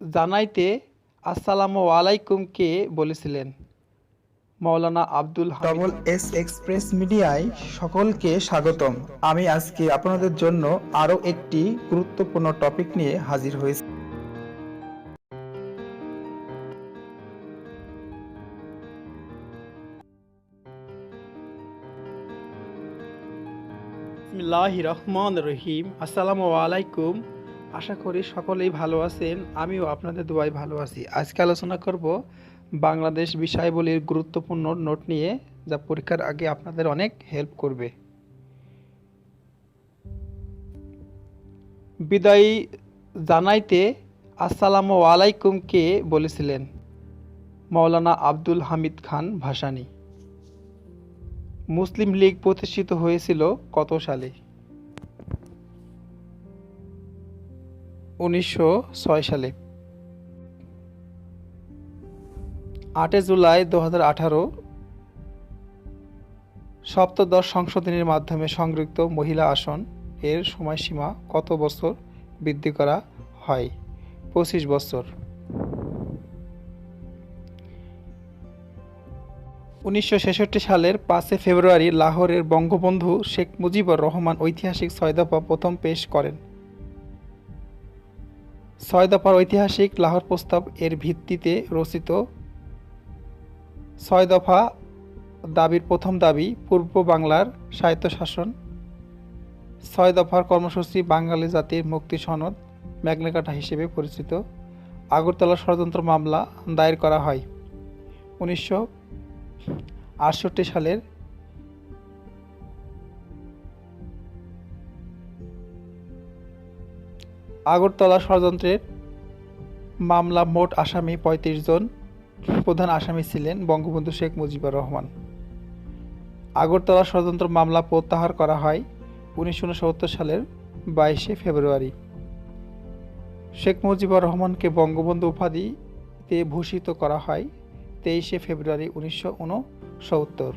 জানাইতে আসসালামু আলাইকুমকে বলেছিলেন? Maulana Abdul Hamid double S Express মিডিয়ায় সকলকে স্বাগতম। আমি আজকে আপনাদের জন্য আরও একটি গুরুত্বপূর্ণ টপিক নিয়ে হাজির হয়েছি। বিসমিল্লাহির রহমানির রহিম। আসসালামু আলাইকুম। আশা করি সকলেই ভালো আছেন। আমিও আপনাদের দোয়ায় ভালো আছি। আজকে আলোচনা করব বাংলাদেশ বিষয়াবলীর গুরুত্বপূর্ণ নোট নিয়ে, যা পরীক্ষার আগে আপনাদের অনেক হেল্প করবে। বিদায়ী জানাইতে আসসালামু আলাইকুমকে বলেছিলেন? মাওলানা আব্দুল হামিদ খান ভাসানী। মুসলিম লীগ প্রতিষ্ঠিত হয়েছিল কত সালে? 1906 সালে। 8 জুলাই 2018 সপ্তদশ সংশোধনীর মাধ্যমে সংরক্ষিত মহিলা আসন এর সময়সীমা কত বছর বৃদ্ধি করা হয়? 25 বছর। 1966 সালের 5 ফেব্রুয়ারি লাহোরের বঙ্গবন্ধু শেখ মুজিবুর রহমান ঐতিহাসিক 6 দফা প্রথম পেশ করেন। 6 দফার ঐতিহাসিক লাহোর প্রস্তাব এর ভিত্তিতে রচিত 6 দফা দাবির প্রথম দাবি পূর্ব বাংলার স্বায়ত্তশাসন। 6 দফার কর্মসূচি বাঙালি জাতির মুক্তি সনদ, ম্যাগনা কার্টা হিসেবে পরিচিত। আগরতলা ষড়যন্ত্র মামলা দায়ের করা হয় 1968 সালের আগরতলা ষড়যন্ত্রের মামলা মোট আসামি 35 জন। প্রধান আসামি ছিলেন বঙ্গবন্ধু শেখ মুজিবুর রহমান। আগরতলা ষড়যন্ত্র মামলা প্রত্যাহার করা হয় 1969 সালের 22 ফেব্রুয়ারি। শেখ মুজিবুর রহমানকে বঙ্গবন্ধু উপাধিতে ভূষিত করা হয় 23 ফেব্রুয়ারি 1969।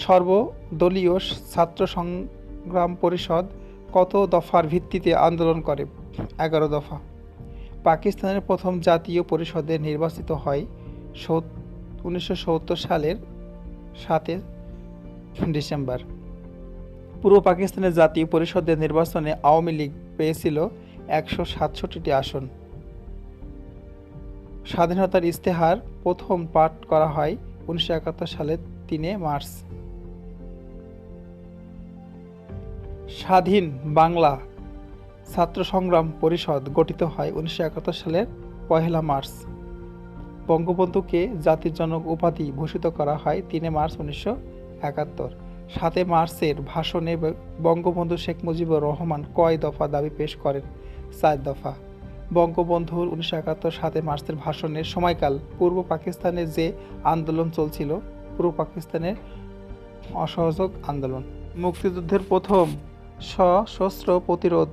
সর্বদলীয় ছাত্র সংগ্রাম পরিষদ কত দফার ভিত্তিতে আন্দোলন করে? 11 দফা। পাকিস্তানের প্রথম জাতীয় পরিষদে নির্বাচিত হয় 1970 সালের 7 ডিসেম্বর। পূর্ব পাকিস্তানের জাতীয় পরিষদের নির্বাচনে আওয়ামী লীগ পেয়েছিল 167টি আসন। স্বাধীনতার ইস্তেহার প্রথম পাঠ করা হয় 1971 সালের 3 মার্চ। স্বাধীন বাংলা ছাত্র সংগ্রাম পরিষদ গঠিত হয় 1971 সালের 1 মার্চ। বঙ্গবন্ধুকে জাতির জনক উপাধি ভূষিত করা হয় 3 মার্চ 1971। 7 মার্চের ভাষণে বঙ্গবন্ধু শেখ মুজিবুর রহমান কয় দফা দাবি পেশ করেন? 4 দফা। বঙ্গবন্ধুর 1971 7 মার্চের ভাষণের সময়কাল পূর্ব পাকিস্তানে যে আন্দোলন চলছিল, পূর্ব পাকিস্তানের অসহযোগ আন্দোলন। মুক্তিযুদ্ধের প্রথম সশস্ত্র প্রতিরোধ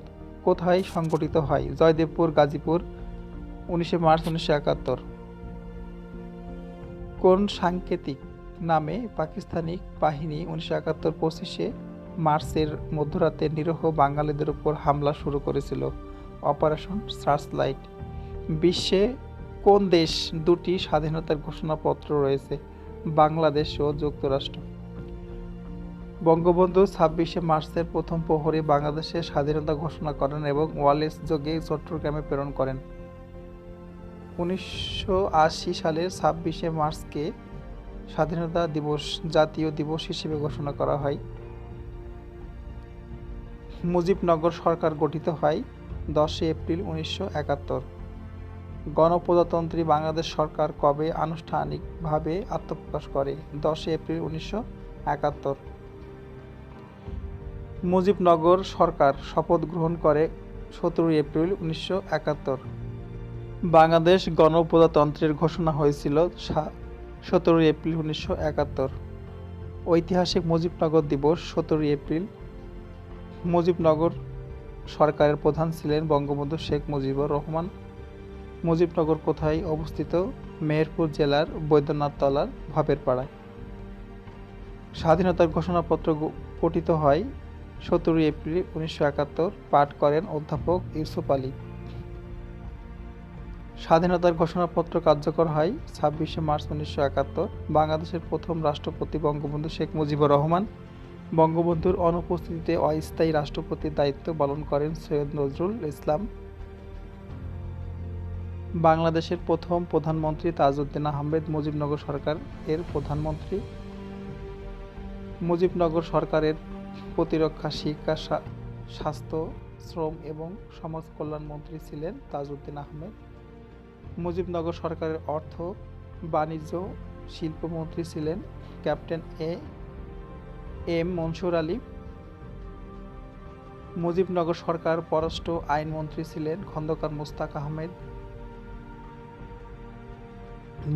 কোথায় সংগঠিত হয়? জয়দেবপুর, গাজীপুর, 19 মার্চ 1971। কোন সাংকেতিক নামে পাকিস্তানি বাহিনী 1971 25 মার্চের মধ্যরাতে নিরীহ বাঙালিদের উপর হামলা শুরু করেছিল? Operation searchlight. বিশ্বে কোন দেশ দুটি স্বাধীনতার ঘোষণাপত্র রয়েছে? বাংলাদেশ ও যুক্তরাষ্ট্র। বঙ্গবন্ধু 26 মার্চের প্রথম প্রহরে বাংলাদেশের স্বাধীনতা ঘোষণা করেন এবং ওয়ালেস যোগে চট্টগ্রামে প্রেরণ করেন। 1980 সালের 26 মার্চকে স্বাধীনতা দিবস জাতীয় দিবস হিসেবে ঘোষণা করা হয়। মুজিবনগর সরকার গঠিত হয় 10 এপ্রিল 1971। গণপ্রজাতন্ত্রী বাংলাদেশ সরকার কবে আনুষ্ঠানিকভাবে আত্মপ্রকাশ করে? 10 এপ্রিল 1971। মুজিবনগর সরকার শপথ গ্রহণ করে 17 এপ্রিল 1971। বাংলাদেশ গণপ্রজাতন্ত্রের ঘোষণা হয়েছিল 17 এপ্রিল 1971। ঐতিহাসিক মুজিবনগর দিবস 17 এপ্রিল। মুজিবনগর সরকারের প্রধান ছিলেন বঙ্গবন্ধু শেখ মুজিবুর রহমান। মুজিবনগর কোথায় অবস্থিত? মেহেরপুর জেলার বৈদ্যনাথতলার ভাবের পাড়ায়। স্বাধীনতার ঘোষণাপত্র পঠিত হয় 17 এপ্রিল 1971। পাঠ করেন অধ্যাপক ইউসুফ আলী। স্বাধীনতার ঘোষণাপত্র কার্যকর হয় 26শে মার্চ 1971। বাংলাদেশের প্রথম রাষ্ট্রপতি বঙ্গবন্ধু শেখ মুজিবুর রহমান। বঙ্গবন্ধুর অনুপস্থিতিতে অস্থায়ী রাষ্ট্রপতির দায়িত্ব পালন করেন সৈয়দ নজরুল ইসলাম। বাংলাদেশের প্রথম প্রধানমন্ত্রী তাজউদ্দিন আহমেদ মুজিবনগর সরকার এর প্রধানমন্ত্রী। মুজিবনগর সরকারের প্রতিরক্ষা, শিক্ষা, স্বাস্থ্য, শ্রম এবং সমাজ কল্যাণ মন্ত্রী ছিলেন তাজউদ্দিন আহমেদ। মুজিবনগর সরকারের অর্থ, বাণিজ্য, শিল্পমন্ত্রী ছিলেন ক্যাপ্টেন এম মনসুর আলী। মুজিবনগর সরকার পররাষ্ট্র আইনমন্ত্রী ছিলেন খন্দকার মোস্তাক আহমেদ।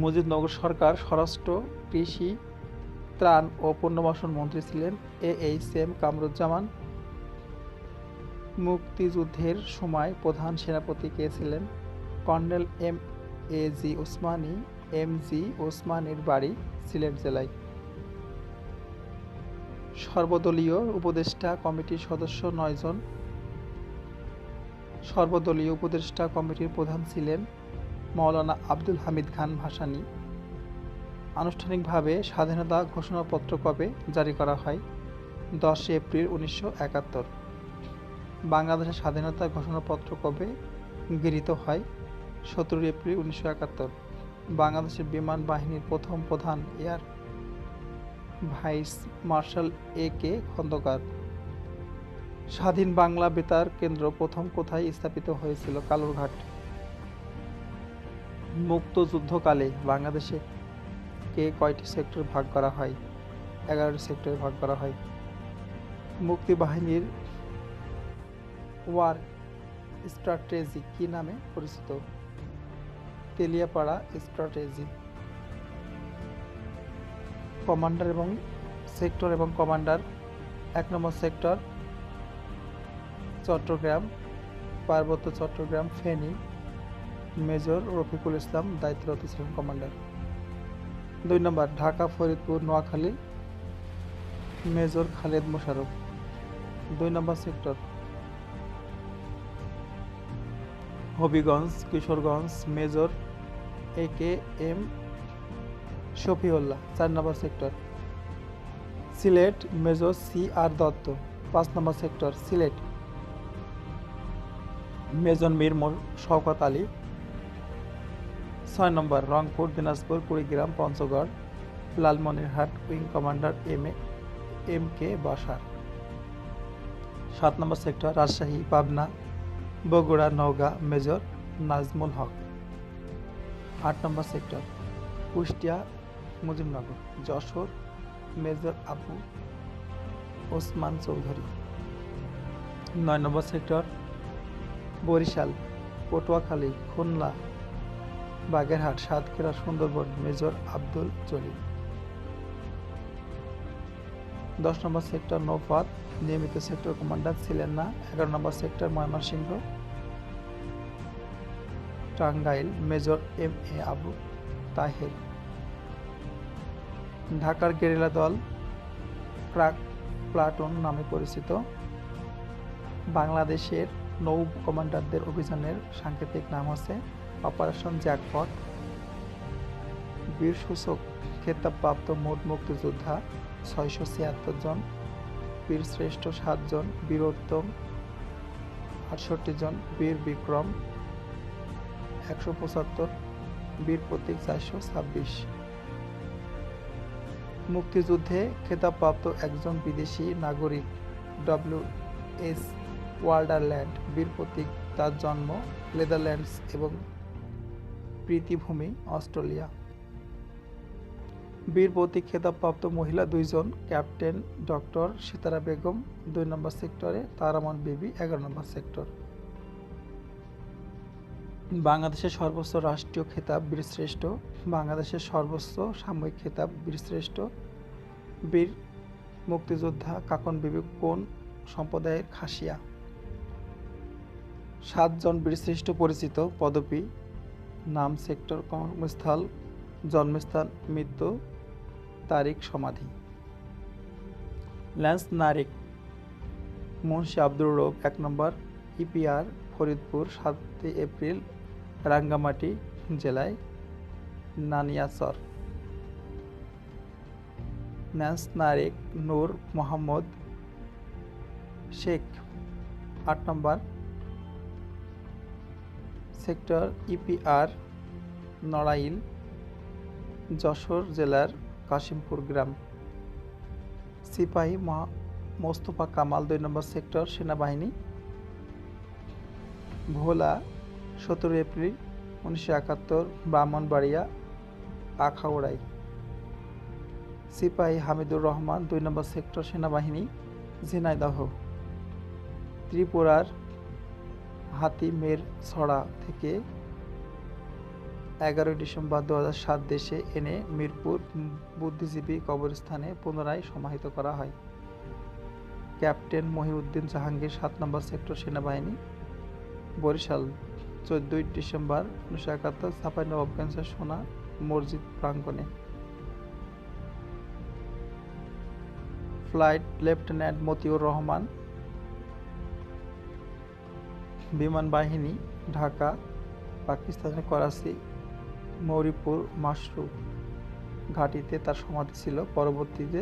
মুজিবনগর সরকার স্বরাষ্ট্র, কৃষি, ত্রাণ ও পুনর্বাসন মন্ত্রী ছিলেন এইচ.এম কামরুজ্জামান। মুক্তিযুদ্ধের সময় প্রধান সেনাপতি কে ছিলেন? কর্নেল এম.এ.জি. ওসমানী। এম.জি. ওসমানীর বাড়ি সিলেট জেলায়। সর্বদলীয় উপদেষ্টা কমিটির সদস্য 9 জন। সর্বদলীয় উপদেষ্টা কমিটির প্রধান ছিলেন মাওলানা আব্দুল হামিদ খান ভাসানী। আনুষ্ঠানিকভাবে স্বাধীনতা ঘোষণাপত্র কবে জারি করা হয়? 10 এপ্রিল 1971। বাংলাদেশের স্বাধীনতা ঘোষণাপত্র কবে গৃহীত হয়? 17 এপ্রিল 1971। বাংলাদেশের বিমান বাহিনীর প্রথম প্রধান এয়ার ভাইস মার্শাল কে খন্দকার। স্বাধীন বাংলা বেতার কেন্দ্র প্রথম কোথায় স্থাপিত হয়েছিল? কালুরঘাট। মুক্তিযুদ্ধকালে বাংলাদেশে কে কয়টি সেক্টর ভাগ করা হয়? 11টি সেক্টরে ভাগ করা হয়। মুক্তিবাহিনীর ওয়ার স্ট্র্যাটেজি কি নামে পরিচিত? তেলিয়াপাড়া স্ট্র্যাটেজি। কমান্ডার এবং সেক্টর এবং কমান্ডার। 1 নম্বর সেক্টর চট্টগ্রাম, পার্বত্য চট্টগ্রাম, ফেনী। মেজর রফিকুল ইসলাম দায়িত্বরত ছিলেন commander. 2 number Dhaka, Faridpur, Noakhali. Major Khaled Mosharraf. 2 number sector Habiganj, Kishoreganj. Major A K M. Shafiullah. 4 number sector Sylhet, major C R. Dutta. 5 number sector Sylhet, major Mir Shaukat Ali. 6 number Rangpur, Dinajpur, Kurigram, Panchagarh. Lalmonirhat, wing commander M K. Bashar. 7 number sector Rajshahi, Pabna, Bogura, Naogaon. Major Nazmul Haque. 8 number sector Kushtia, Mujibnagar, Jessore. Major Abu Osman Chowdhury. 9 number sector Barisal, Patuakhali, Khulna, Bagerhat, Satkhira, Sundarbans. Major Abdul Jalil. 10 number sector নৌপথ, নিয়মিত sector commander ছিলেন না। 11 number sector Mymensingh, Tangail. Major M A. Abu Taher. ঢাকার guerrilla দল crack platoon নামে পরিচিত। বাংলাদেশের নৌ কমান্ডারদের অভিযানের সাংকেতিক নাম হচ্ছে অপারেশন জ্যাকপট। বীরসূচক খেতাবপ্রাপ্ত মোট মুক্তিযোদ্ধা 676 জন। বীরশ্রেষ্ঠ 7 জন। বীরোত্তম 68 জন। বীর বিক্রম 175। বীর প্রতীক 426। মুক্তিযুদ্ধে খেতাবপ্রাপ্ত একজন বিদেশি নাগরিক ডব্লিউ.এস. ওয়ান্ডারল্যান্ড। বীর প্রতীক, তার জন্ম নেদারল্যান্ডস এবং প্রীতিভূমি অস্ট্রেলিয়া। বীর প্রতীক খেতাবপ্রাপ্ত মহিলা 2 জন, ক্যাপ্টেন ডক্টর সিতারা বেগম 2 নম্বর সেক্টরে, তারামন বিবি 11 নম্বর সেক্টর। বাংলাদেশের সর্বোচ্চ রাষ্ট্রীয় খেতাব বীরশ্রেষ্ঠ। বাংলাদেশের সর্বোচ্চ সামরিক খেতাব বীরশ্রেষ্ঠ। বীর মুক্তিযোদ্ধা কাকন বিবি কোন সম্প্রদায়ের? খাসিয়া। 7 জন বীরশ্রেষ্ঠ পরিচিত পদবী, নাম, সেক্টর, কর্মস্থল, জন্মস্থান, মৃত্যু তারিখ, সমাধি। ল্যান্স নারিক, মুন্সি আব্দুর রব 1 নম্বর, ইপিআর, ফরিদপুর 7 এপ্রিল রাঙ্গামাটি জেলায় নানিয়াচর। ন্যান্স-নারেক নূর Mohammad Sheikh 8 number sector EPR Narail Jessore জেলার কাশিমপুর গ্রাম। সিপাহী মোস্তফা কামাল 2 নম্বর সেক্টর সেনাবাহিনী ভোলা 17 এপ্রিল 1971 ব্রাহ্মণবাড়িয়া আখাউড়ায়। সিপাহী হামিদুর রহমান 2 নম্বর সেক্টর সেনাবাহিনী ঝিনাইদহ। ত্রিপুরার হাতিমের ছড়া থেকে 11 ডিসেম্বর 2007 দেশে এনে মিরপুর বুদ্ধিজীবী কবরস্থানে পুনরায় সমাহিত করা হয়। Captain Mohiuddin Jahangir 7 number sector সেনাবাহিনী বরিশাল 14 ডিসেম্বর 1971 ছাপাইনবাবগঞ্জের সোনা মসজিদ প্রাঙ্গণে। ফ্লাইট লেফটেন্যান্ট মতিউর রহমান বিমান বাহিনী ঢাকা, পাকিস্তানের করাচি মৌরিপুর মাশরু ঘাঁটিতে তার সমাধি ছিল। পরবর্তীতে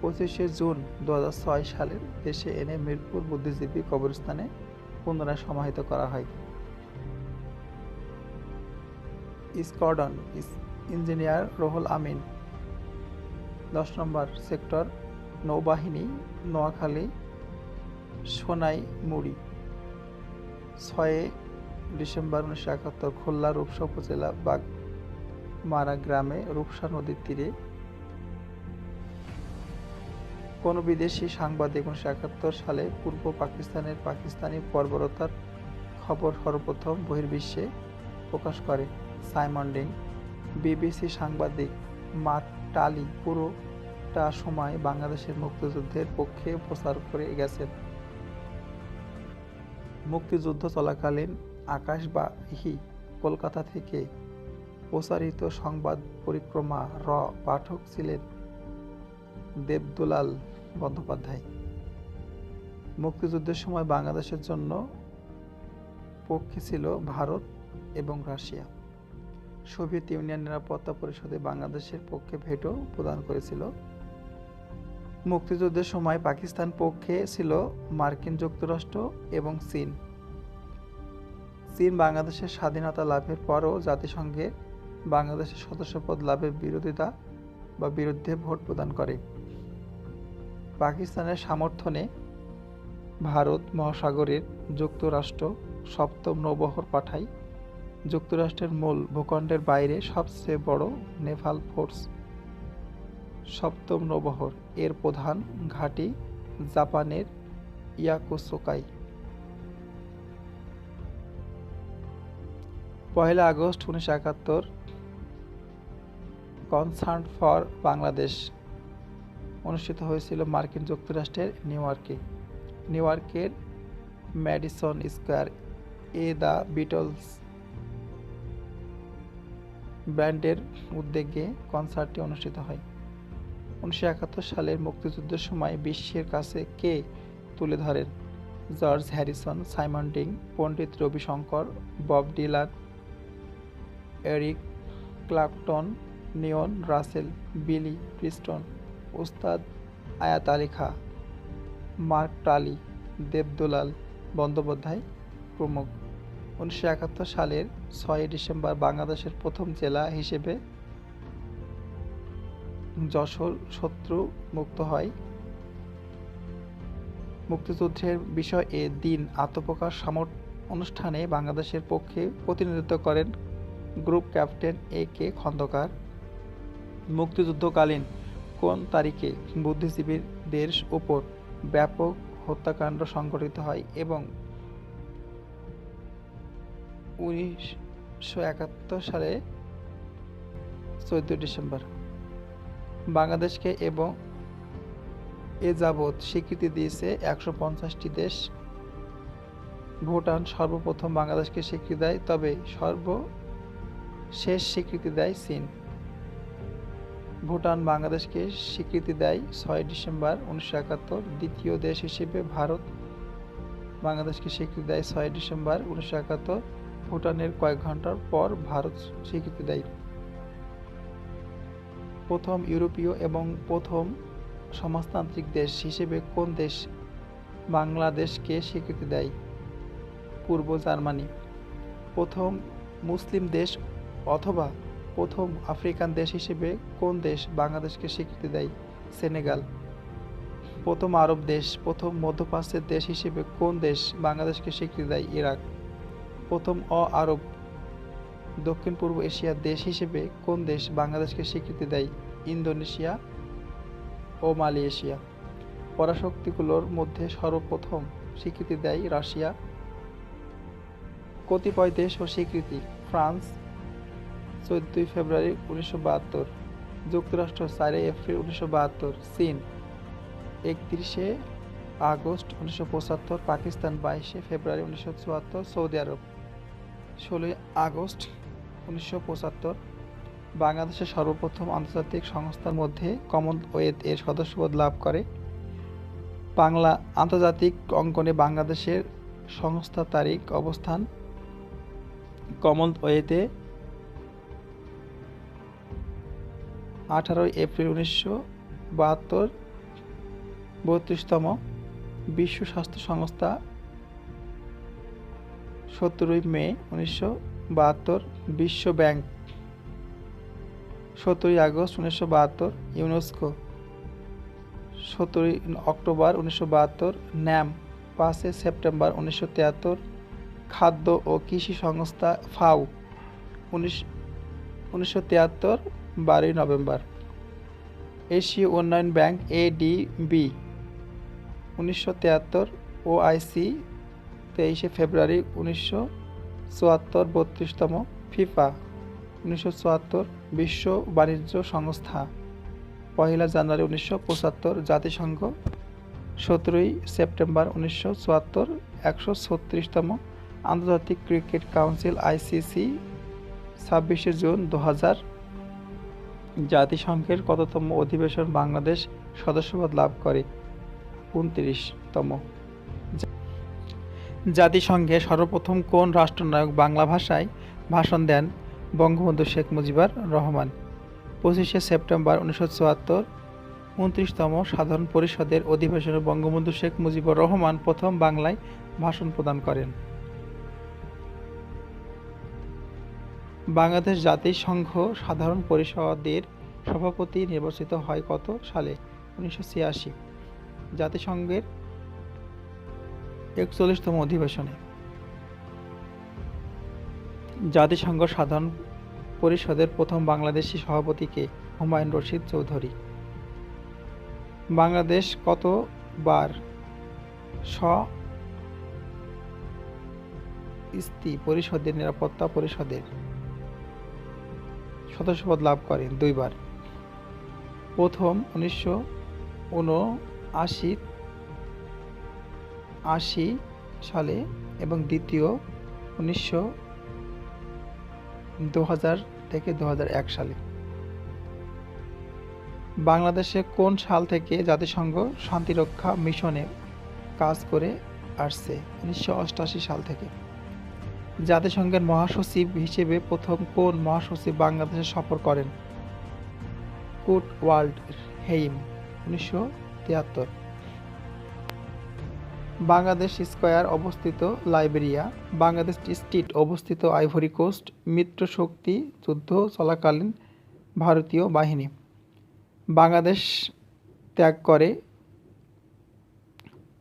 25 জুন 2006 সালে দেশে এনে মিরপুর বুদ্ধিজীবী কবরস্থানে পুনরায় সমাহিত করা হয়। Squadron engineer Ruhul Amin 10 number sector নৌবাহিনী নোয়াখালী সোনাইমুড়ি 6 ডিসেম্বর 1971 খুলনা রূপসা উপজেলা বাগমারা গ্রামে রূপসা নদীর তীরে কোনো বিদেশি সাংবাদিক 1971 সালে পূর্ব পাকিস্তানের পাকিস্তানি বর্বরতার খবর সর্বপ্রথম বহির্বিশ্বে প্রকাশ করে। সাইমন ডিং বিবিসি সাংবাদিক মার্ক টালি পুরোটা সময় বাংলাদেশের মুক্তিযুদ্ধের পক্ষে প্রচার করে গেছেন। মুক্তিযুদ্ধ চলাকালীন আকাশবাহী কলকাতা থেকে প্রচারিত সংবাদ পরিক্রমা র পাঠক ছিলেন দেবদুলাল বন্দ্যোপাধ্যায়। মুক্তিযুদ্ধের সময় বাংলাদেশের জন্য পক্ষে ছিল ভারত এবং রাশিয়া। সোভিয়েত ইউনিয়ন নিরাপত্তা পরিষদে বাংলাদেশের পক্ষে ভেটো প্রদান করেছিল। মুক্তিযুদ্ধের সময় পাকিস্তান পক্ষে ছিল মার্কিন যুক্তরাষ্ট্র এবং চীন। চীন বাংলাদেশের স্বাধীনতা লাভের পরও জাতিসংঘে বাংলাদেশের সদস্যপদ লাভের বিরোধিতা বা বিরুদ্ধে ভোট প্রদান করে। পাকিস্তানের সমর্থনে ভারত মহাসাগরের যুক্তরাষ্ট্র 7ম নৌবহর পাঠায়। যুক্তরাষ্ট্রের মূল ভূখণ্ডের বাইরে সবচেয়ে বড় নেভাল ফোর্স 7ম নৌবহর এর প্রধান ঘাঁটি জাপানের ইয়াকুসোকাই। 1 আগস্ট 1971 কনসার্ট ফর বাংলাদেশ অনুষ্ঠিত হয়েছিল মার্কিন যুক্তরাষ্ট্রের নিউইয়র্কের Madison square A the Beatles ব্যান্ডের উদ্যোগে কনসার্টটি অনুষ্ঠিত হয়। 1971 সালের মুক্তিযুদ্ধের সময় বিশ্বের কাছে কে তুলে ধরেন? জর্জ হ্যারিসন, সাইমন ডিং, পণ্ডিত রবিশঙ্কর, বব ডিলান, এরিক ক্লাপটন, নিয়ন রাসেল, বিলি প্রিস্টন, উস্তাদ আয়াত আলী খাঁ, মার্ক টালি, দেবদুলাল বন্দ্যোপাধ্যায় প্রমুখ। 1971 সালের 6 ডিসেম্বর বাংলাদেশের প্রথম জেলা হিসেবে যশোর শত্রু মুক্ত হয়। মুক্তিযুদ্ধের বিষয় এ দিন আত্মপ্রকাশ অনুষ্ঠানে বাংলাদেশের পক্ষে প্রতিনিধিত্ব করেন গ্রুপ ক্যাপ্টেন এ কে খন্দকার। মুক্তিযুদ্ধকালীন কোন তারিখে বুদ্ধিজীবীদের উপর ব্যাপক হত্যাকাণ্ড সংঘটিত হয় এবং 1971 সালে 14 ডিসেম্বর বাংলাদেশকে এবং এ যাবৎ স্বীকৃতি দিয়েছে 150টি দেশ। ভুটান সর্বপ্রথম বাংলাদেশকে স্বীকৃতি দেয়, তবে সর্বশেষ স্বীকৃতি দেয় চীন। ভুটান বাংলাদেশকে স্বীকৃতি দেয় 6 ডিসেম্বর 1971। দ্বিতীয় দেশ হিসেবে ভারত বাংলাদেশকে স্বীকৃতি দেয় 6 ডিসেম্বর 1971। ভুটানের কয়েক ঘন্টার পর ভারত স্বীকৃতি দেয়? প্রথম ইউরোপীয় এবং প্রথম সমাজতান্ত্রিক দেশ হিসেবে কোন দেশ বাংলাদেশকে স্বীকৃতি দেয়? পূর্ব জার্মানি। প্রথম মুসলিম দেশ অথবা প্রথম আফ্রিকান দেশ হিসেবে কোন দেশ বাংলাদেশকে স্বীকৃতি দেয়? সেনেগাল। প্রথম আরব দেশ, প্রথম মধ্যপ্রাচ্যের দেশ হিসেবে কোন দেশ বাংলাদেশকে স্বীকৃতি দেয়? ইরাক। প্রথম আরব দক্ষিণ পূর্ব এশিয়ার দেশ হিসেবে কোন দেশ বাংলাদেশকে স্বীকৃতি দেয়? ইন্দোনেশিয়া ও মালয়েশিয়া। পরাশক্তিগুলোর মধ্যে সর্বপ্রথম স্বীকৃতি দেয় রাশিয়া। কতিপয় দেশ ও স্বীকৃতি: ফ্রান্স 14 ফেব্রুয়ারি 1972, যুক্তরাষ্ট্র 4 এপ্রিল 1972, চীন 31 আগস্ট 1975, পাকিস্তান 22 ফেব্রুয়ারি 1974, সৌদি আরব 16 আগস্ট 1975। বাংলাদেশের সর্বপ্রথম আন্তর্জাতিক সংস্থার মধ্যে কমনওয়েলথ এর সদস্যপদ লাভ করে। বাংলা আন্তর্জাতিক অঙ্গনে বাংলাদেশের সংস্থা তারিখ অবস্থান: কমনওয়েলথে 18 এপ্রিল 1972, 32তম। বিশ্ব স্বাস্থ্য সংস্থা 17 মে 1972, বিশ্ব bank 17 August 1972, UNESCO 17 October 1972, NAM 5 September 1973, খাদ্য ও কৃষি সংস্থা ফাও 1973, 12 নভেম্বর। এশীয় উন্নয়ন ব্যাংক এডিবি 1973, ওআইসি 23 ফেব্রুয়ারি 1974, 32তম। ফিফা 1974, বিশ্ব বাণিজ্য সংস্থা 1 জানুয়ারি 1975, জাতিসংঘ 17 সেপ্টেম্বর 1974, 136তম। আন্তর্জাতিক ক্রিকেট কাউন্সিল আইসিসি 26 জুন 2000। জাতিসংঘের কততম অধিবেশন বাংলাদেশ সদস্যপদ লাভ করে? 29তম। জাতিসংঘে সর্বপ্রথম কোন রাষ্ট্রনায়ক বাংলা ভাষায় ভাষণ দেন? বঙ্গবন্ধু শেখ মুজিবুর রহমান। 25 সেপ্টেম্বর 1974, 29তম সাধারণ পরিষদের অধিবেশনে বঙ্গবন্ধু শেখ মুজিবুর রহমান প্রথম বাংলায় ভাষণ প্রদান করেন। বাংলাদেশ জাতিসংঘ সাধারণ পরিষদের সভাপতি নির্বাচিত হয় কত সালে? 1986। জাতিসংঘের 41তম অধিবেশনে। জাতিসংঘ সাধারণ পরিষদের প্রথম বাংলাদেশি সভাপতি কে? হুমায়ুন রশিদ চৌধুরী। বাংলাদেশ কতবার স্বস্তি পরিষদের নিরাপত্তা পরিষদের সদস্যপদ লাভ করে? 2 বার। প্রথম 1979 সালে এবং দ্বিতীয় 2000 থেকে 2001 সালে। বাংলাদেশে কোন সাল থেকে জাতিসংঘ শান্তিরক্ষা মিশনে কাজ করে আসছে? 1988 সাল থেকে। জাতিসংঘের মহাসচিব হিসেবে প্রথম কোন মহাসচিব বাংলাদেশে সফর করেন? কুট ওয়াল্ড হেইম 1973। বাংলাদেশ স্কয়ার অবস্থিত লাইবেরিয়া। বাংলাদেশ স্ট্রিট অবস্থিত আইভরি কোস্ট। মিত্রশক্তি যুদ্ধ চলাকালীন ভারতীয় বাহিনী। বাংলাদেশ ত্যাগ করে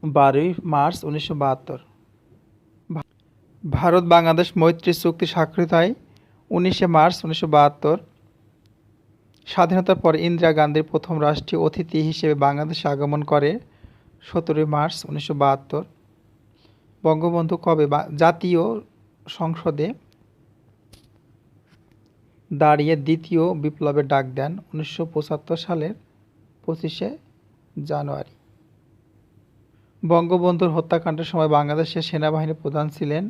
12 মার্চ 1972। ভারত বাংলাদেশ মৈত্রী চুক্তি স্বাক্ষরিত হয় 19 মার্চ 1972। স্বাধীনতার পর ইন্দিরা গান্ধীর প্রথম রাষ্ট্রীয় অতিথি হিসেবে বাংলাদেশে আগমন করে 17 মার্চ 1972। বঙ্গবন্ধু কবে জাতীয় সংসদে দাঁড়িয়ে দ্বিতীয় বিপ্লবের ডাক দেন? 1975 সালের 25 জানুয়ারি। বঙ্গবন্ধুর হত্যাকাণ্ডের সময় বাংলাদেশের সেনাবাহিনীর প্রধান ছিলেন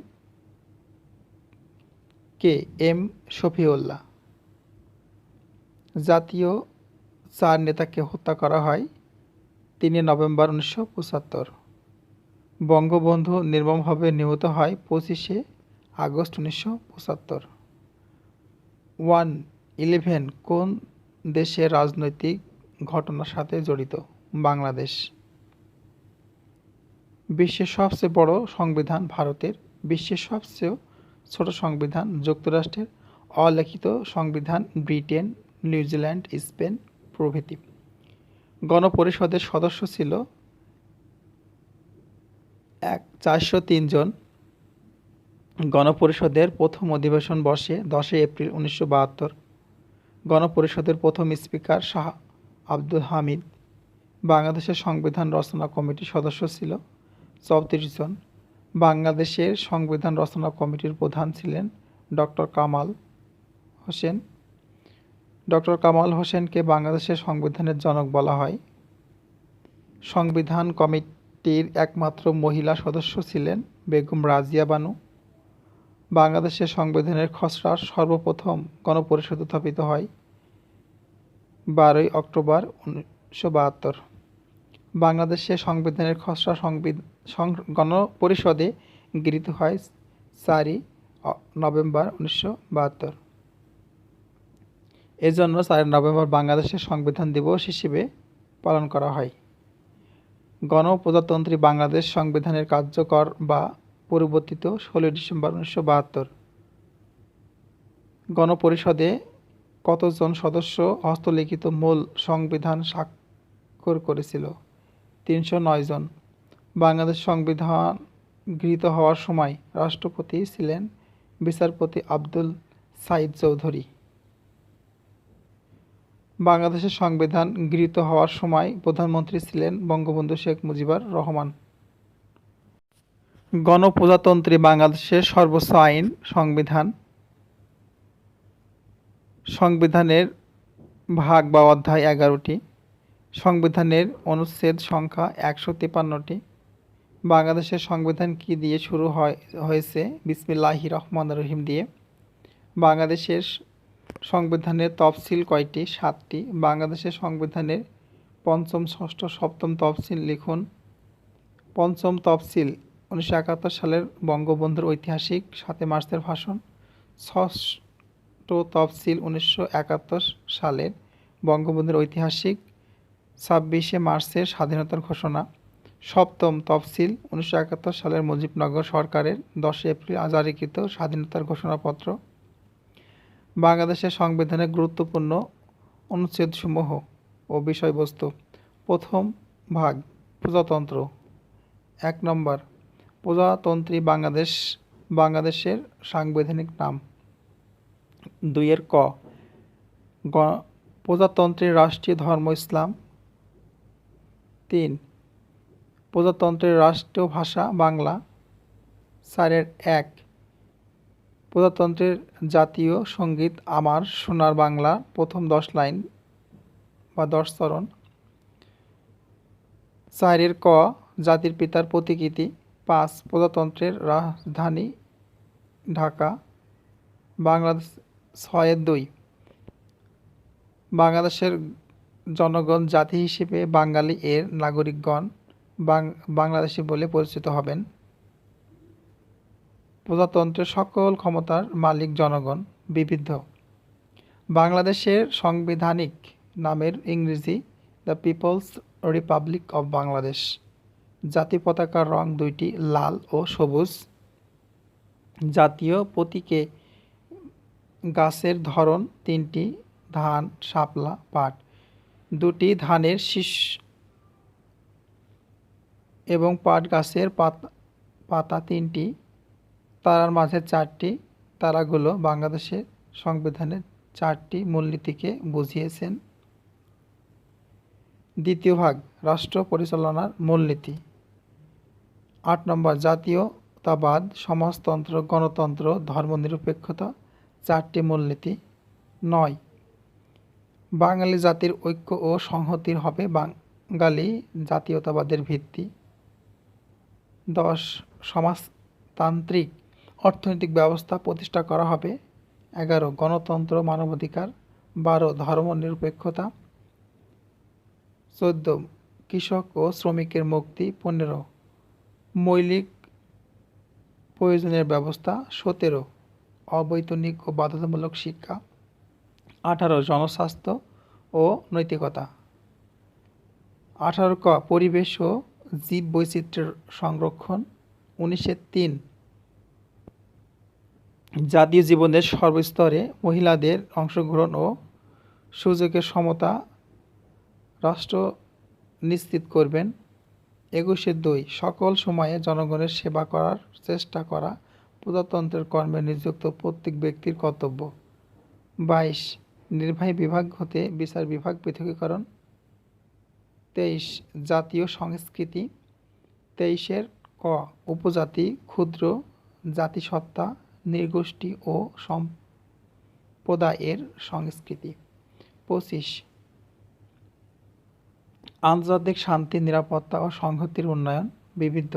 কে? এম শফিউল্লাহ। জাতীয় 4 নেতাকে হত্যা করা হয় 3 নভেম্বর 1975। বঙ্গবন্ধু নির্মমভাবে নিহত হয় 25 আগস্ট 1975। 111 কোন দেশের রাজনৈতিক ঘটনার সাথে জড়িত? বাংলাদেশ। বিশ্বের সবচেয়ে বড় সংবিধান ভারতের। বিশ্বের সবচেয়ে ছোট সংবিধান যুক্তরাষ্ট্রের। অলিখিত সংবিধান ব্রিটেন, নিউজিল্যান্ড, স্পেন প্রভৃতি। গণপরিষদের সদস্য ছিল 403 জন। গণপরিষদের প্রথম অধিবেশন বসে 10 এপ্রিল 1972। গণপরিষদের প্রথম স্পিকার শাহ আব্দুল হামিদ। বাংলাদেশের সংবিধান রচনা কমিটির সদস্য ছিল 34 জন। বাংলাদেশের সংবিধান রচনা কমিটির প্রধান ছিলেন ডক্টর কামাল হোসেন। ডক্টর কামাল হোসেনকে বাংলাদেশের সংবিধানের জনক বলা হয়। সংবিধান কমিটির একমাত্র মহিলা সদস্য ছিলেন বেগম রাজিয়া বানু। বাংলাদেশের সংবিধানের খসড়া সর্বপ্রথম গণপরিষদ উত্থাপিত হয় 12 অক্টোবর 1972। বাংলাদেশের সংবিধানের খসড়া গণপরিষদে গৃহীত হয় 4 নভেম্বর 1972। এজন্য 4 নভেম্বর বাংলাদেশের সংবিধান দিবস হিসেবে পালন করা হয়। গণপ্রজাতন্ত্রী বাংলাদেশ সংবিধানের কার্যকর বা পরিবর্তিত 16 ডিসেম্বর 1972। গণপরিষদে কতজন সদস্য হস্তলিখিত মূল সংবিধান স্বাক্ষর করেছিল? 309 জন। বাংলাদেশ সংবিধান গৃহীত হওয়ার সময় রাষ্ট্রপতি ছিলেন বিচারপতি আব্দুল সাইদ চৌধুরী। বাংলাদেশের সংবিধান গৃহীত হওয়ার সময় প্রধানমন্ত্রী ছিলেন বঙ্গবন্ধু শেখ মুজিবুর রহমান। গণপ্রজাতন্ত্রী বাংলাদেশের সর্বোচ্চ আইন সংবিধান। সংবিধানের ভাগ বা অধ্যায় 11টি। সংবিধানের অনুচ্ছেদ সংখ্যা 153টি। বাংলাদেশের সংবিধান কি দিয়ে শুরু হয়েছে? বিসমিল্লাহির রহমানির রহিম দিয়ে। বাংলাদেশের সংবিধানের তফসিল কয়টি? 7টি। বাংলাদেশের সংবিধানের পঞ্চম, ষষ্ঠ, সপ্তম তফসিল লিখুন। পঞ্চম তফসিল 1971 সালের বঙ্গবন্ধুর ঐতিহাসিক 7 মার্চের ভাষণ। ষষ্ঠ তফসিল 1971 সালের বঙ্গবন্ধুর ঐতিহাসিক 26 মার্চের স্বাধীনতার ঘোষণা। সপ্তম তফসিল 1971 সালের মুজিবনগর সরকারের 10 এপ্রিল জারিকৃত স্বাধীনতার ঘোষণাপত্র। বাংলাদেশের সংবিধানের গুরুত্বপূর্ণ অনুচ্ছেদসমূহ ও বিষয়বস্তু। প্রথম ভাগ প্রজাতন্ত্র। 1 নম্বর প্রজাতন্ত্রী বাংলাদেশ বাংলাদেশের সাংবিধানিক নাম। 2 ক প্রজাতন্ত্রের রাষ্ট্রীয় ধর্ম ইসলাম। 3 প্রজাতন্ত্রের রাষ্ট্রীয় ভাষা বাংলা। 4 1 প্রজাতন্ত্রের জাতীয় সঙ্গীত আমার সোনার বাংলা, প্রথম 10 লাইন বা 10 চরণ। 4 ক জাতির পিতার প্রতিকৃতি। 5 প্রজাতন্ত্রের রাজধানী ঢাকা। বাংলাদেশ। 6 2 বাংলাদেশের জনগণ জাতি হিসেবে বাঙালি এর নাগরিকগণ বাংলাদেশী বলে পরিচিত হবেন। প্রজাতন্ত্রের সকল ক্ষমতার মালিক জনগণ। বিবিধ। বাংলাদেশের সাংবিধানিক নামের ইংরেজি the people's republic of Bangladesh. জাতীয় পতাকার রং 2টি, লাল ও সবুজ। জাতীয় প্রতীকে গাছের ধরন 3টি, ধান, শাপলা, পাট। 2টি ধানের শীষ এবং পাট গাছের পাতা 3টি। তারার মাঝে 4টি। তারাগুলো বাংলাদেশের সংবিধানের 4টি মূলনীতিকে বুঝিয়েছেন। দ্বিতীয় ভাগ রাষ্ট্র পরিচালনার মূলনীতি। 8 নম্বর জাতীয়তাবাদ, সমাজতন্ত্র, গণতন্ত্র, ধর্মনিরপেক্ষতা 4টি মূলনীতি। 9 বাঙালি জাতির ঐক্য ও সংহতির হবে বাঙালি জাতীয়তাবাদের ভিত্তি। 10 সমাজতান্ত্রিক অর্থনৈতিক ব্যবস্থা প্রতিষ্ঠা করা হবে। 11 গণতন্ত্র, মানবাধিকার। 12 ধর্মনিরপেক্ষতা। 14 কৃষক ও শ্রমিকের মুক্তি। 15 মৌলিক প্রয়োজনীয় ব্যবস্থা। 17 অবৈতনিক ও বাধ্যতামূলক শিক্ষা। 18 জনস্বাস্থ্য ও নৈতিকতা। 18 ক পরিবেশ ও জীব বৈচিত্র্যের সংরক্ষণ। 1903 জাতীয় জীবনের সর্বস্তরে মহিলাদের অংশগ্রহণ ও সুযোগের সমতা রাষ্ট্র নিশ্চিত করবেন। 21-2 সকল সময়ে জনগণের সেবা করার চেষ্টা করা প্রজাতন্ত্রের কর্মে নিযুক্ত প্রত্যেক ব্যক্তির কর্তব্য। 22 নির্বাহী বিভাগ হতে বিচার বিভাগ পৃথকীকরণ। 23 জাতীয় সংস্কৃতি। 23 ক উপজাতি, ক্ষুদ্র জাতিসত্তা, নৃগোষ্ঠী ও সম্প্রদায়ের সংস্কৃতি। 25 আন্তর্জাতিক শান্তি, নিরাপত্তা ও সংহতির উন্নয়ন। বিবিধ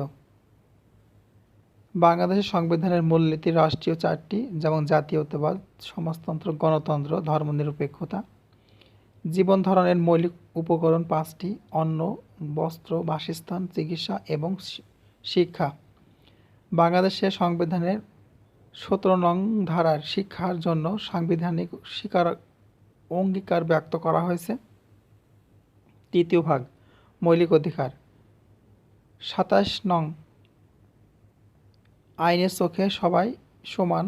বাংলাদেশের সংবিধানের মূলনীতি রাষ্ট্রীয় 4টি, যেমন জাতীয়তাবাদ, সমাজতন্ত্র, গণতন্ত্র, ধর্মনিরপেক্ষতা। জীবন ধারণের মৌলিক উপকরণ 5টি: অন্ন, বস্ত্র, বাসস্থান, চিকিৎসা এবং শিক্ষা। বাংলাদেশের সংবিধানের 17 নং ধারার শিক্ষার জন্য সাংবিধানিক অঙ্গীকার ব্যক্ত করা হয়েছে। তৃতীয় ভাগ মৌলিক অধিকার। 27 নং আইনের চোখে সবাই সমান।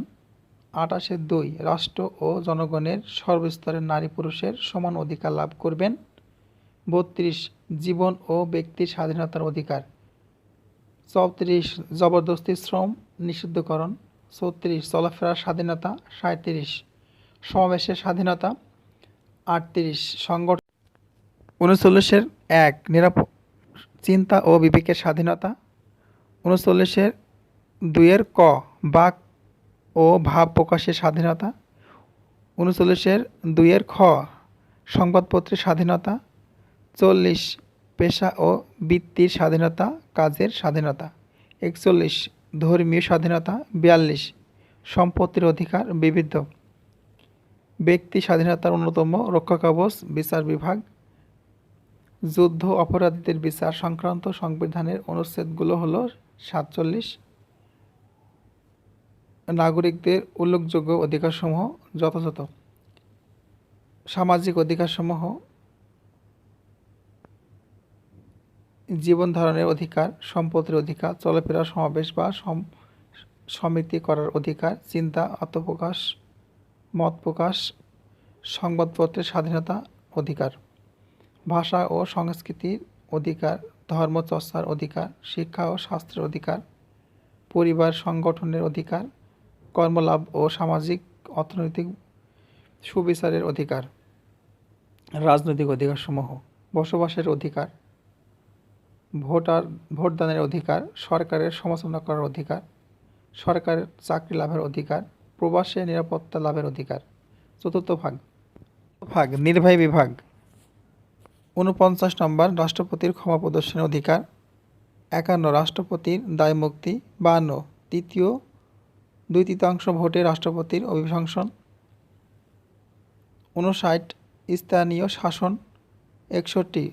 28-2 রাষ্ট্র ও জনগণের সর্বস্তরের নারী পুরুষের সমান অধিকার লাভ করবেন। 32 জীবন ও ব্যক্তির স্বাধীনতার অধিকার। 34 জবরদস্তি শ্রম নিষিদ্ধকরণ। 34 চলাফেরার স্বাধীনতা। 37 সমাবেশের স্বাধীনতা। 38 সংগঠন। 39-1 চিন্তা ও বিবেকের স্বাধীনতা। 39-2 ক বাক ও ভাব প্রকাশের স্বাধীনতা। 39-2 খ সংবাদপত্রের স্বাধীনতা। 40 পেশা ও বৃত্তির স্বাধীনতা, কাজের স্বাধীনতা। 41 ধর্মীয় স্বাধীনতা। 42 সম্পত্তির অধিকার। বিবিধ ব্যক্তি স্বাধীনতার অন্যতম রক্ষাকবচ বিচার বিভাগ। যুদ্ধ অপরাধীদের বিচার সংক্রান্ত সংবিধানের অনুচ্ছেদগুলো হলো 47। নাগরিকদের উল্লেখযোগ্য অধিকারসমূহ যথাযথ: সামাজিক অধিকারসমূহ: জীবন ধারণের অধিকার, সম্পত্তির অধিকার, চলাফেরা, সমাবেশ বা সমিতি করার অধিকার, চিন্তা, আত্মপ্রকাশ, মত প্রকাশ, সংবাদপত্রের স্বাধীনতা অধিকার, ভাষা ও সংস্কৃতির অধিকার, ধর্মচর্চার অধিকার, শিক্ষা ও স্বাস্থ্যের অধিকার, পরিবার সংগঠনের অধিকার, কর্মলাভ ও সামাজিক অর্থনৈতিক সুবিচারের অধিকার। রাজনৈতিক অধিকারসমূহ: বসবাসের অধিকার, ভোটদানের অধিকার, সরকারের সমালোচনা করার অধিকার, সরকারের চাকরি লাভের অধিকার, প্রবাসে নিরাপত্তা লাভের অধিকার। চতুর্থ ভাগ নির্বাহী বিভাগ। 49 নম্বর রাষ্ট্রপতির ক্ষমা প্রদর্শনের অধিকার। 51 রাষ্ট্রপতির দায়মুক্তি। 52 তৃতীয় 2/3 ভোটে রাষ্ট্রপতির অভিশংসন। 59 স্থানীয় শাসন। 61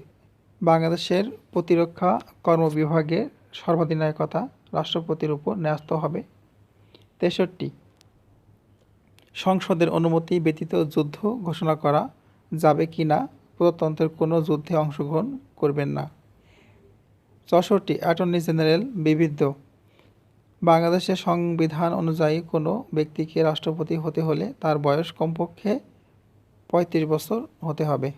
বাংলাদেশের প্রতিরক্ষা কর্মবিভাগে সর্বাধিনায়কতা রাষ্ট্রপতির উপর ন্যস্ত হবে। 63 সংসদের অনুমতি ব্যতীত যুদ্ধ ঘোষণা করা যাবে কি না, প্রজাতন্ত্রের কোনো যুদ্ধে অংশগ্রহণ করবেন না। 64 অ্যাটর্নি জেনারেল। বিবিধ বাংলাদেশের সংবিধান অনুযায়ী কোনো ব্যক্তিকে রাষ্ট্রপতি হতে হলে তার বয়স কমপক্ষে 35 বছর হতে হবে।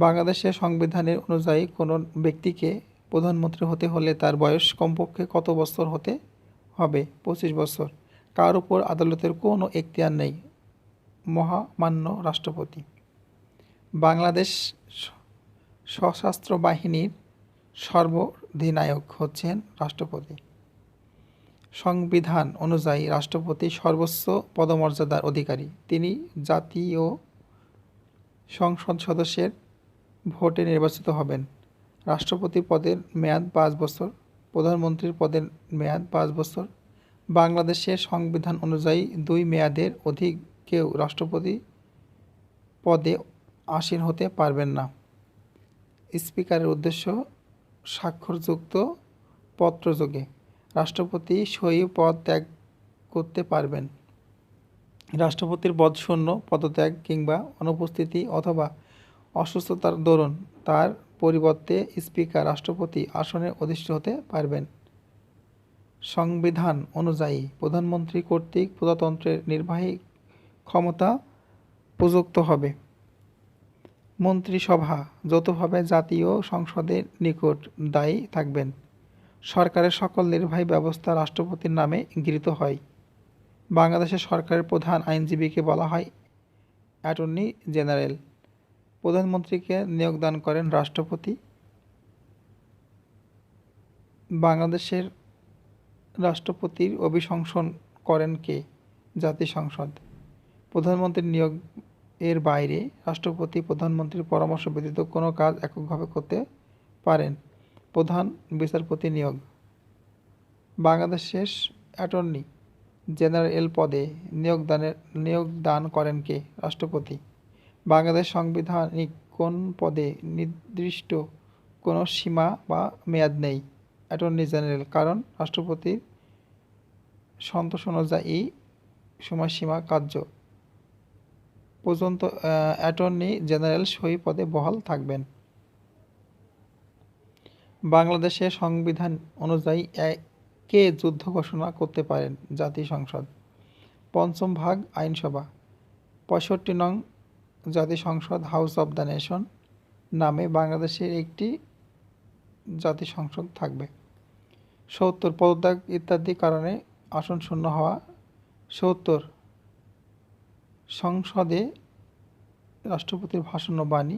বাংলাদেশের সংবিধানের অনুযায়ী কোনো ব্যক্তিকে প্রধানমন্ত্রী হতে হলে তার বয়স কমপক্ষে কত বছর হতে হবে? 25 বছর। কার উপর আদালতের কোনো এখতিয়ার নেই, মহামান্য রাষ্ট্রপতি। বাংলাদেশ সশস্ত্র বাহিনীর সর্বাধিনায়ক হচ্ছেন রাষ্ট্রপতি। সংবিধান অনুযায়ী রাষ্ট্রপতি সর্বোচ্চ পদমর্যাদার অধিকারী। তিনি জাতীয় সংসদ সদস্যের ভোটে নির্বাচিত হবেন। রাষ্ট্রপতি পদের মেয়াদ 5 বছর, প্রধানমন্ত্রীর পদের মেয়াদ 5 বছর। বাংলাদেশের সংবিধান অনুযায়ী 2 মেয়াদের অধিক কেউ রাষ্ট্রপতি পদে আসীন হতে পারবেন না। স্পিকারের উদ্দেশ্য স্বাক্ষরযুক্ত পত্রযোগে রাষ্ট্রপতি স্বীয় পদ ত্যাগ করতে পারবেন। রাষ্ট্রপতির পদশূন্য, পদত্যাগ কিংবা অনুপস্থিতি অথবা অসুস্থতার দরুন তার পরিবর্তে স্পিকার রাষ্ট্রপতি আসনে অধিষ্ঠিত হতে পারবেন। সংবিধান অনুযায়ী প্রধানমন্ত্রী কর্তৃক প্রজাতন্ত্রের নির্বাহী ক্ষমতা প্রযুক্ত হবে। মন্ত্রিসভা যৌথভাবে জাতীয় সংসদের নিকট দায়ী থাকবেন। সরকারের সকল নির্বাহী ব্যবস্থা রাষ্ট্রপতির নামে গৃহীত হয়। বাংলাদেশের সরকারের প্রধান আইনজীবীকে বলা হয় অ্যাটর্নি জেনারেল। প্রধানমন্ত্রীকে নিয়োগদান করেন রাষ্ট্রপতি। বাংলাদেশের রাষ্ট্রপতির অভিশংসন করেন কে? জাতিসংসদ। প্রধানমন্ত্রীর নিয়োগ এর বাইরে রাষ্ট্রপতি প্রধানমন্ত্রীর পরামর্শ ব্যতীত কোনো কাজ এককভাবে করতে পারেন। প্রধান বিচারপতি নিয়োগ। বাংলাদেশের অ্যাটর্নি জেনারেল পদে নিয়োগদান করেন কে? রাষ্ট্রপতি। বাংলাদেশ সাংবিধানিক কোন পদে নির্দিষ্ট কোনো সীমা বা মেয়াদ নেই? Attorney general. কারণ রাষ্ট্রপতির সন্তোষ অনুযায়ী সময়সীমা কার্য পর্যন্ত অ্যাটর্নি জেনারেল সই পদে বহাল থাকবেন। বাংলাদেশের সংবিধান অনুযায়ী কে যুদ্ধ ঘোষণা করতে পারেন? জাতিসংসদ। পঞ্চম ভাগ আইনসভা। ৬৫ নং জাতিসংসদ হাউস অব দ্য নেশন নামে বাংলাদেশের একটি জাতিসংসদ থাকবে। ৭০ পদত্যাগ ইত্যাদি কারণে আসন শূন্য হওয়া। ৭০ সংসদে রাষ্ট্রপতির ভাষণ ও বাণী।